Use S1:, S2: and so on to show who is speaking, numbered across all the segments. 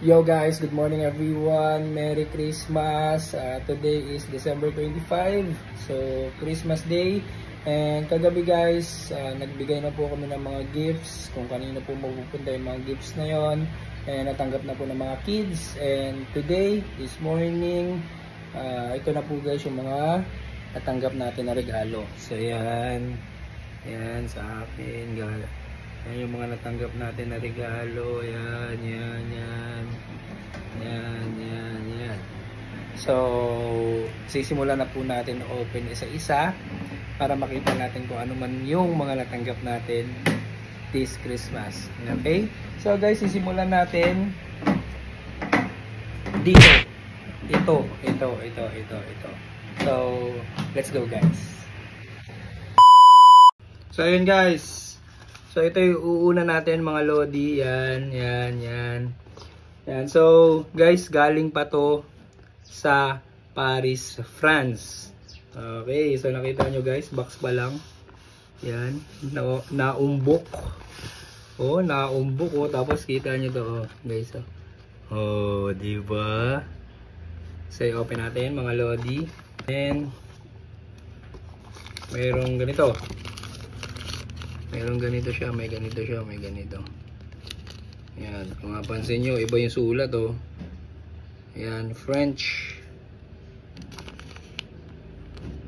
S1: Yo guys, good morning everyone. Merry Christmas. Today is December 25. So, Christmas Day. And kagabi guys, nagbigay na po kami ng mga gifts. Kung kanino po mapupunta yung mga gifts na yon. And natanggap na po ng mga kids. And today, this morning, ito na po guys yung mga natanggap natin na regalo. So, yan. Yan sa akin. Yan yung mga natanggap natin na regalo. Yan. So, sisimulan na po natin open isa-isa para makita natin kung ano man yung mga natanggap natin this Christmas. Okay? So guys, sisimulan natin dito. Ito. So, let's go guys. So, ayun guys. So, ito yung uuna natin mga lodi. Yan. So, guys, galing pa to sa Paris, France. Okay, so nakita nyo guys, box pa lang. Yan, naumbok. Oh, naumbok oh. Tapos kita nyo to, oh, guys. Oh, di ba? So, open natin mga lodi. And mayroong ganito. Mayroong ganito siya, may ganito. Yan, kung mapansin nyo, iba yung sulat oh. Yan, French.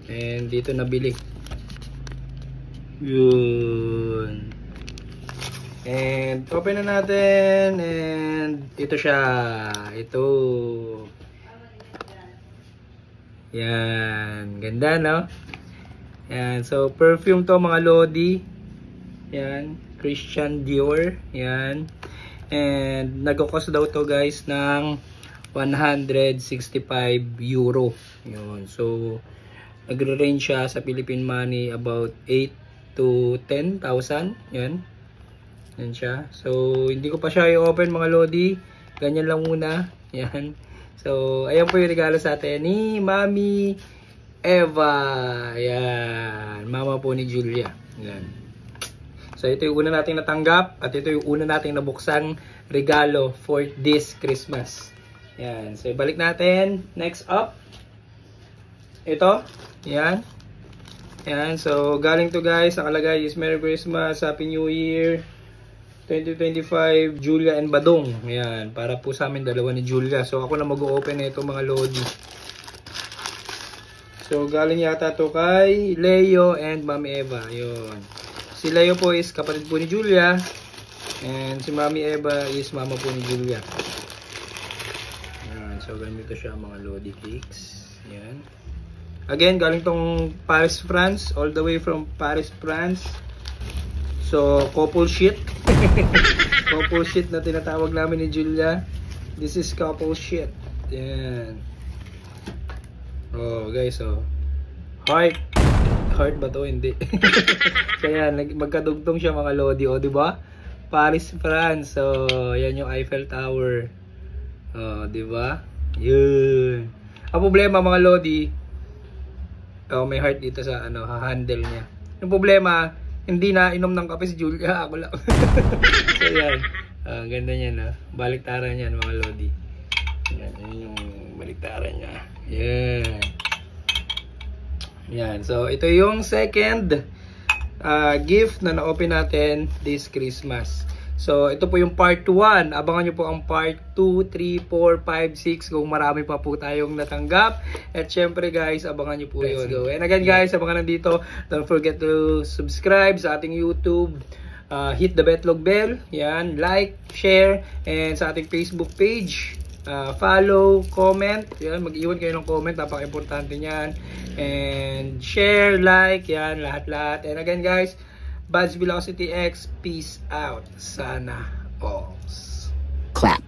S1: And dito nabili. Yun. And open na natin. And ito siya. Ito. Yan. Ganda no? Yan. So perfume to mga lodi. Yan. Christian Dior. Yan. And nagko-cost daw to guys ng 165 euro. Yun. So nagre-range siya sa Philippine money about 8 to 10,000. Yan. Yan siya. So hindi ko pa siya i-open mga lodi. Ganyan lang muna. Yan. So ayan po yung regalo sa atin ni Mami Eva. Yan. Mama po ni Julia. Yan. So ito yung una nating natanggap at ito yung una nating nabuksan regalo for this Christmas. Yan. So balik natin. Next up. Ito. Yan. Yan. So galing to guys. Nakalagay is Merry Christmas, Happy New Year 2025, Julia and Badong. Yan. Para po sa amin dalawa ni Julia. So ako na mag-o-open na ito mga lodi. So galing yata to kay Leo and Mami Eva. Yun. Si Leo po is kapatid po ni Julia. And si Mami Eva is mama po ni Julia. Yan. So ganito siya mga lodi cakes. Yan. Again, galing tong Paris, France. All the way from Paris, France. So, couple shit. Couple shit na tinatawag namin ni Julia. This is couple shit. Yan. Oh, guys, oh. Heart. Heart ba to? Hindi. So, yan. Magkadugtong siya mga lodi. O, diba? Paris, France. So, yan yung Eiffel Tower. Oh, diba? Yun. Ang problema mga lodi, oh, may heart dito sa ano, handle niya. Yung problema, hindi na inom ng kape si Julia, ako lang. So yan, ganda niya na. Baliktaran niyan mga lodi. Yan, yun yung baliktaran niya. Yan. Yan, so ito yung second gift na na-open natin this Christmas. So, ito po yung part 1. Abangan nyo po ang part 2, 3, 4, 5, 6 kung marami pa po tayong natanggap. At syempre guys, abangan nyo po yun. Let's go. And again guys, sa mga nandito, don't forget to subscribe sa ating YouTube. Hit the betlog bell. Yan, like, share. And sa ating Facebook page, follow, comment. Yan, mag-iwan kayo ng comment. Napaka-importante yan. And share, like, yan, lahat-lahat. And again guys, Buds Velocity X, peace out. Sana all.
S2: Clap.